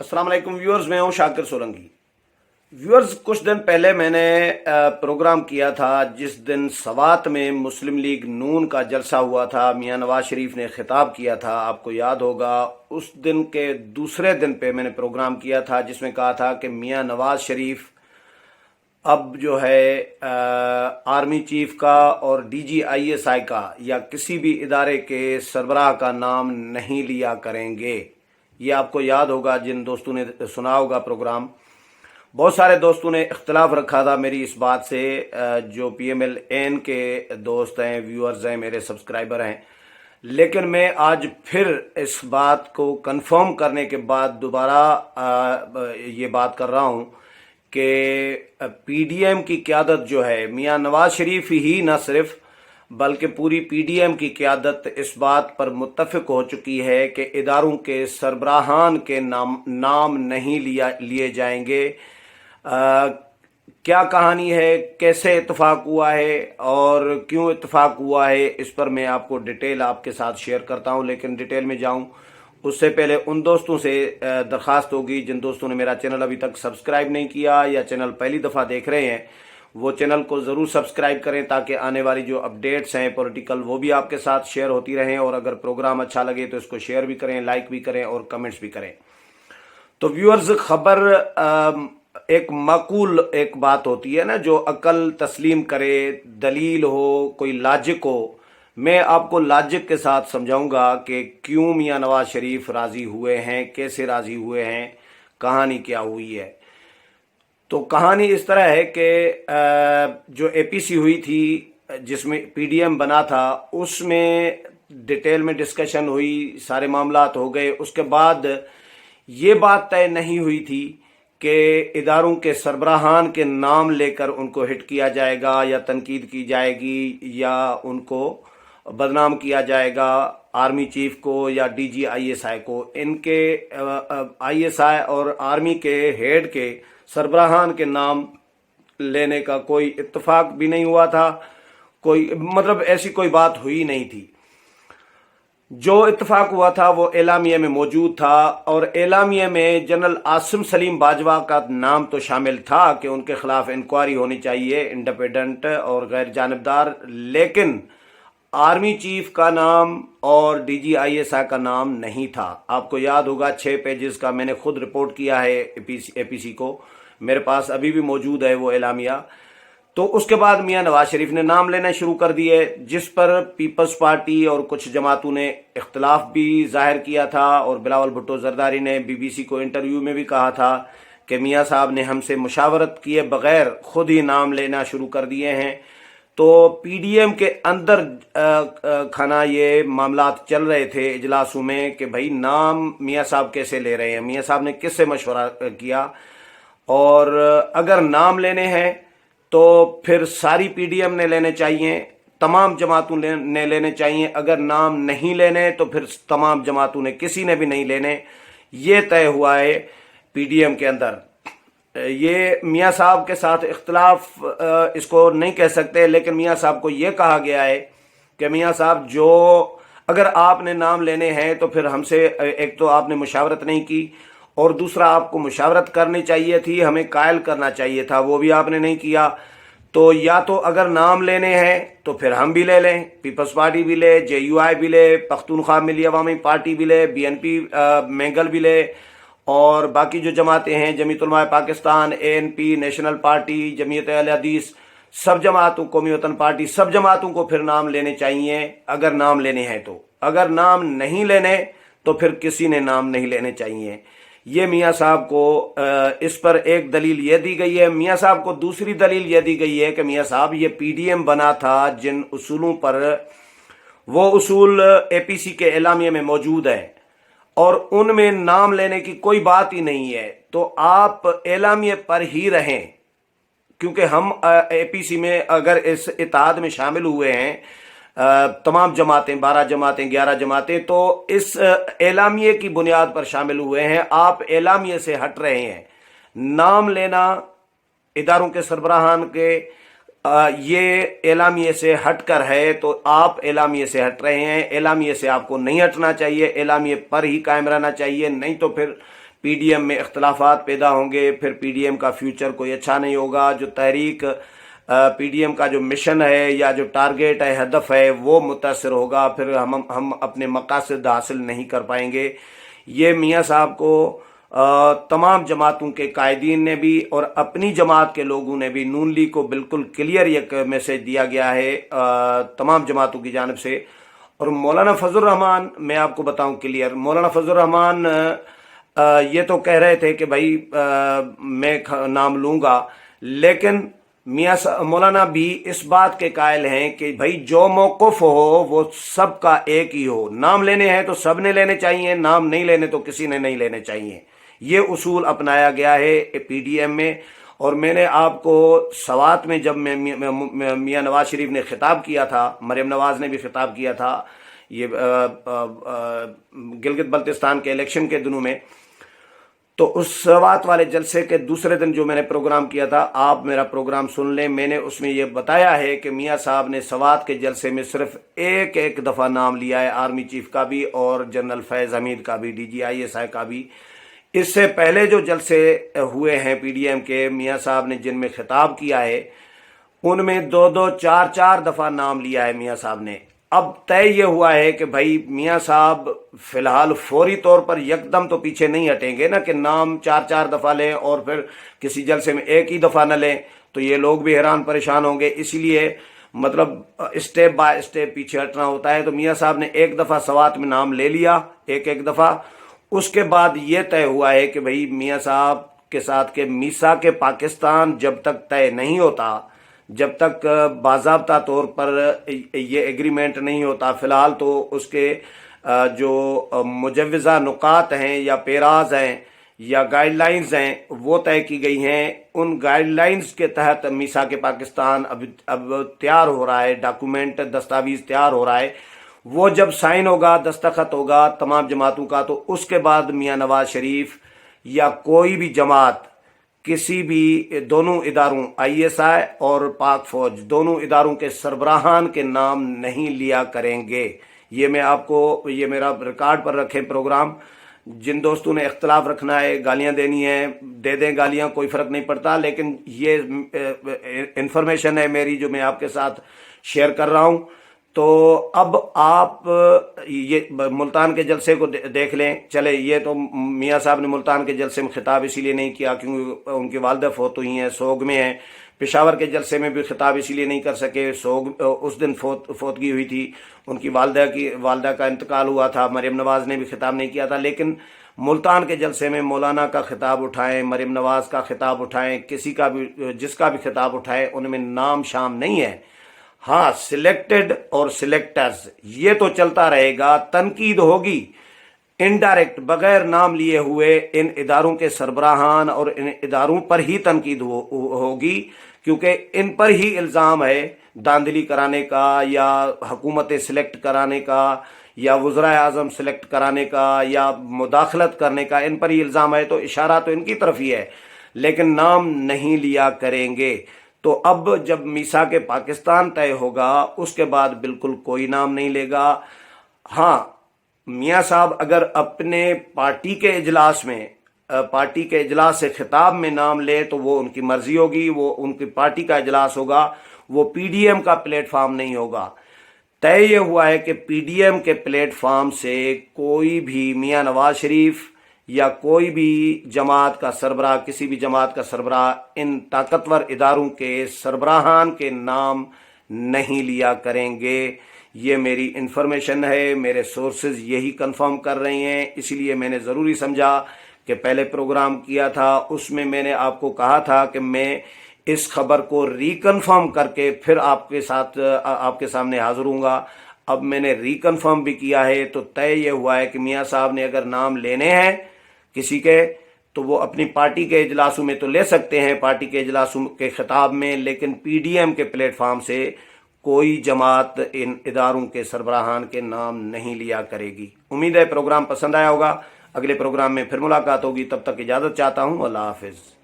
अस्सलाम वालेकुम व्यूअर्स, मैं हूं शाकिर सोलंकी। व्यूअर्स, कुछ दिन पहले मैंने प्रोग्राम किया था जिस दिन सवात में मुस्लिम लीग नून का जलसा हुआ था। मियां नवाज शरीफ ने खिताब किया था, आपको याद होगा। उस दिन के दूसरे दिन पे मैंने प्रोग्राम किया था जिसमें कहा था कि मियां नवाज शरीफ अब जो है आर्मी चीफ का और DGISI का या किसी भी इदारे के सरबराह का नाम नहीं लिया करेंगे। ये आपको याद होगा, जिन दोस्तों ने सुना होगा प्रोग्राम। बहुत सारे दोस्तों ने इख्तलाफ रखा था मेरी इस बात से, जो PMLN के दोस्त हैं, व्यूअर्स हैं, मेरे सब्सक्राइबर हैं। लेकिन मैं आज फिर इस बात को कंफर्म करने के बाद दोबारा ये बात कर रहा हूं कि PDM की क़यादत जो है, मियां नवाज शरीफ ही न सिर्फ बल्कि पूरी PDM की क़यादत इस बात पर मुत्तफ़िक हो चुकी है कि इदारों के सरबराहान के नाम नहीं लिए जाएंगे। क्या कहानी है, कैसे इत्तेफाक हुआ है और क्यों इत्तेफाक हुआ है, इस पर मैं आपको डिटेल आपके साथ शेयर करता हूं। लेकिन डिटेल में जाऊं उससे पहले उन दोस्तों से दरख्वास्त होगी जिन दोस्तों ने मेरा चैनल अभी तक सब्सक्राइब नहीं किया या चैनल पहली दफ़ा देख रहे हैं, वो चैनल को ज़रूर सब्सक्राइब करें ताकि आने वाली जो अपडेट्स हैं पॉलिटिकल वो भी आपके साथ शेयर होती रहें। और अगर प्रोग्राम अच्छा लगे तो इसको शेयर भी करें, लाइक भी करें और कमेंट्स भी करें। तो व्यूअर्स, खबर एक माकूल एक बात होती है ना, जो अकल तस्लीम करे, दलील हो, कोई लॉजिक हो। मैं आपको लॉजिक के साथ समझाऊंगा कि क्यों मियां नवाज शरीफ राजी हुए हैं, कैसे राजी हुए हैं, कहानी क्या हुई है। तो कहानी इस तरह है कि जो APC हुई थी जिसमें PDM बना था, उसमें डिटेल में डिस्कशन हुई, सारे मामलात हो गए। उसके बाद ये बात तय नहीं हुई थी कि इदारों के सरबराहान के नाम लेकर उनको हिट किया जाएगा या तनकीद की जाएगी या उनको बदनाम किया जाएगा, आर्मी चीफ को या DGISI को। इनके ISI और आर्मी के हेड के सरबराहान के नाम लेने का कोई इत्तेफाक भी नहीं हुआ था, कोई मतलब ऐसी कोई बात हुई नहीं थी। जो इत्तेफाक हुआ था वो एलामिया में मौजूद था और एलामिया में जनरल आसिम सलीम बाजवा का नाम तो शामिल था कि उनके खिलाफ इंक्वायरी होनी चाहिए, इंडिपेंडेंट और गैर जानिबदार। लेकिन आर्मी चीफ का नाम और DGISI का नाम नहीं था। आपको याद होगा, 6 पेजेस का मैंने खुद रिपोर्ट किया है APC को, मेरे पास अभी भी मौजूद है वो एलामिया। तो उसके बाद मियां नवाज शरीफ ने नाम लेना शुरू कर दिए, जिस पर पीपल्स पार्टी और कुछ जमातों ने इख्तलाफ भी जाहिर किया था। और बिलावल भुट्टो जरदारी ने BBC को इंटरव्यू में भी कहा था कि मियां साहब ने हमसे मुशावरत किए बगैर खुद ही नाम लेना शुरू कर दिए हैं। तो PDM के अंदर खाना ये मामलात चल रहे थे इजलासों में कि भाई नाम मियां साहब कैसे ले रहे हैं, मियां साहब ने किससे मशवरा किया, और अगर नाम लेने हैं तो फिर सारी PDM ने लेने चाहिए, तमाम जमातों ने लेने चाहिए। अगर नाम नहीं लेने तो फिर तमाम जमातों ने किसी ने भी नहीं लेने। ये तय हुआ है PDM के अंदर। ये मियां साहब के साथ इख्तलाफ इसको नहीं कह सकते, लेकिन मियां साहब को ये कहा गया है कि मियां साहब, जो अगर आपने नाम लेने हैं तो फिर हमसे, एक तो आपने मुशावरत नहीं की और दूसरा आपको मुशावरत करनी चाहिए थी, हमें कायल करना चाहिए था, वो भी आपने नहीं किया। तो या तो अगर नाम लेने हैं तो फिर हम भी ले लें, पीपल्स पार्टी भी ले, JUI भी ले, पख्तूनख्वा मिली अवामी पार्टी भी ले, BNP मैंगल भी ले, और बाकी जो जमातें हैं, Jamiat Ulama Pakistan, ANP, national party, Jamiat अहले हदीस, सब जमातों, कौमी वतन पार्टी, सब जमातों को फिर नाम लेने चाहिए अगर नाम लेने हैं तो। अगर नाम नहीं लेने तो फिर किसी ने नाम नहीं लेने चाहिए। ये मियां साहब को इस पर एक दलील ये दी गई है। मियां साहब को दूसरी दलील ये दी गई है कि मियां साहब, ये PDM बना था जिन उसूलों पर, वो उसूल APC के एलामिया में मौजूद है और उनमें नाम लेने की कोई बात ही नहीं है। तो आप एलामिया पर ही रहें, क्योंकि हम APC में अगर इस इत्तेहाद में शामिल हुए हैं तमाम जमातें, 12 जमातें, 11 जमातें, तो इस एलामिये की बुनियाद पर शामिल हुए हैं। आप एलामिये से हट रहे हैं। नाम लेना इदारों के सरबराहान के ये एलामिये से हटकर है, तो आप एलामिये से हट रहे हैं। एलामिये से आपको नहीं हटना चाहिए, एलामिये पर ही कायम रहना चाहिए, नहीं तो फिर PDM में इख्तलाफात पैदा होंगे, फिर PDM का फ्यूचर कोई अच्छा नहीं होगा। जो तहरीक PDM का जो मिशन है या जो टारगेट है, हदफ है, वो मुतासर होगा, फिर हम अपने मकासद हासिल नहीं कर पाएंगे। ये मियाँ साहब को तमाम जमातों के कायदीन ने भी और अपनी जमात के लोगों ने भी, नून लीग को बिल्कुल क्लियर एक मैसेज दिया गया है तमाम जमातों की जानिब से। और मौलाना फजल रहमान, मैं आपको बताऊं क्लियर, मौलाना फजल रहमान ये तो कह रहे थे कि भाई मैं नाम लूंगा, लेकिन मौलाना भी इस बात के कायल हैं कि भाई जो मौक़िफ़ हो वो सबका एक ही हो। नाम लेने हैं तो सब ने लेने चाहिए, नाम नहीं लेने तो किसी ने नहीं लेने चाहिए। ये उसूल अपनाया गया है PDM में। और मैंने आपको सवात में जब मियाँ नवाज शरीफ ने खिताब किया था, मरियम नवाज ने भी खिताब किया था ये गिलगित बल्तिस्तान के इलेक्शन के दिनों में, तो उस सवात वाले जलसे के दूसरे दिन जो मैंने प्रोग्राम किया था, आप मेरा प्रोग्राम सुन लें। मैंने उसमें ये बताया है कि मियाँ साहब ने सवात के जलसे में सिर्फ एक दफ़ा नाम लिया है, आर्मी चीफ का भी और जनरल फैज़ हमीद का भी, DGI का भी। इससे पहले जो जलसे हुए हैं PDM के, मियाँ साहब ने जिनमें खिताब किया है, उनमें 2-2, 4-4 दफ़ा नाम लिया है मियाँ साहब ने। अब तय ये हुआ है कि भाई मियाँ साहब फिलहाल फौरी तौर पर यकदम तो पीछे नहीं हटेंगे ना, कि नाम 4-4 दफ़ा लें और फिर किसी जलसे में एक ही दफ़ा न लें, तो ये लोग भी हैरान परेशान होंगे। इसीलिए मतलब स्टेप बाय स्टेप पीछे हटना होता है। तो मियाँ साहब ने एक दफ़ा सवात में नाम ले लिया, एक दफ़ा। उसके बाद ये तय हुआ है कि भाई मियाँ साहब के साथ के मीसा के पाकिस्तान जब तक तय नहीं होता, जब तक बाज़ाब्ता तौर पर ये एग्रीमेंट नहीं होता, फ़िलहाल तो उसके जो मुजव्वज़ा नुकात हैं या पेराज हैं या गाइडलाइंस हैं वो तय की गई हैं। उन गाइडलाइंस के तहत मीसा के पाकिस्तान अब तैयार हो रहा है, डॉक्यूमेंट दस्तावेज़ तैयार हो रहा है। वो जब साइन होगा, दस्तखत होगा तमाम जमातों का, तो उसके बाद मियाँ नवाज शरीफ या कोई भी जमात किसी भी दोनों इदारों ISI और पाक फौज दोनों इदारों के सरबराहान के नाम नहीं लिया करेंगे। ये मैं आपको, ये मेरा रिकॉर्ड पर रखें प्रोग्राम। जिन दोस्तों ने इख्तलाफ रखना है, गालियां देनी है, दे दें गालियां, कोई फ़र्क नहीं पड़ता, लेकिन ये इंफॉर्मेशन है मेरी जो मैं आपके साथ शेयर कर रहा हूं। तो अब आप ये मुल्तान के जलसे को देख लें। चले, ये तो मियाँ साहब ने मुल्तान के जलसे में खिताब इसीलिए नहीं किया क्योंकि उनकी वालदा फौत हुई हैं, सोग में हैं। पेशावर के जलसे में भी खिताब इसीलिए नहीं कर सके, सोग उस दिन फौतगी हुई थी, उनकी वालदा का इंतकाल हुआ था। मरियम नवाज ने भी खिताब नहीं किया था। लेकिन मुल्तान के जलसे में मौलाना का खिताब उठाएं, मरियम नवाज का खिताब उठाएं, किसी का भी जिसका भी खिताब उठाएं, उनमें नाम शाम नहीं है। हाँ, सिलेक्टेड और सिलेक्टर्स ये तो चलता रहेगा, तनकीद होगी इनडायरेक्ट, बगैर नाम लिए हुए इन इदारों के सरबराहान और इन इदारों पर ही तनकीद होगी, क्योंकि इन पर ही इल्ज़ाम है धांधली कराने का या हुकूमतें सिलेक्ट कराने का या वज़राए आज़म सिलेक्ट कराने का या मुदाखलत करने का, इन पर ही इल्ज़ाम है। तो इशारा तो इनकी तरफ ही है, लेकिन नाम नहीं लिया करेंगे। तो अब जब मीसा के पाकिस्तान तय होगा उसके बाद बिल्कुल कोई नाम नहीं लेगा। हाँ, मियाँ साहब अगर अपने पार्टी के इजलास में, पार्टी के इजलास से खिताब में नाम ले तो वो उनकी मर्जी होगी, वो उनकी पार्टी का इजलास होगा, वो PDM का प्लेटफॉर्म नहीं होगा। तय ये हुआ है कि PDM के प्लेटफॉर्म से कोई भी मियाँ नवाज शरीफ या कोई भी जमात का सरबराह, किसी भी जमात का सरबराह इन ताकतवर इदारों के सरबराहान के नाम नहीं लिया करेंगे। ये मेरी इंफॉर्मेशन है, मेरे सोर्सेज यही कंफर्म कर रहे हैं। इसलिए मैंने ज़रूरी समझा कि पहले प्रोग्राम किया था उसमें मैंने आपको कहा था कि मैं इस खबर को रिकन्फर्म करके फिर आपके सामने हाजिर हूँगा। अब मैंने रिकन्फर्म भी किया है, तो तय ये हुआ है कि मियाँ साहब ने अगर नाम लेने हैं किसी के, तो वो अपनी पार्टी के इजलासों में तो ले सकते हैं, पार्टी के इजलासों के खिताब में, लेकिन PDM के प्लेटफॉर्म से कोई जमात इन इदारों के सरबराहान के नाम नहीं लिया करेगी। उम्मीद है प्रोग्राम पसंद आया होगा। अगले प्रोग्राम में फिर मुलाकात होगी, तब तक इजाज़त चाहता हूँ। अल्लाह हाफिज़।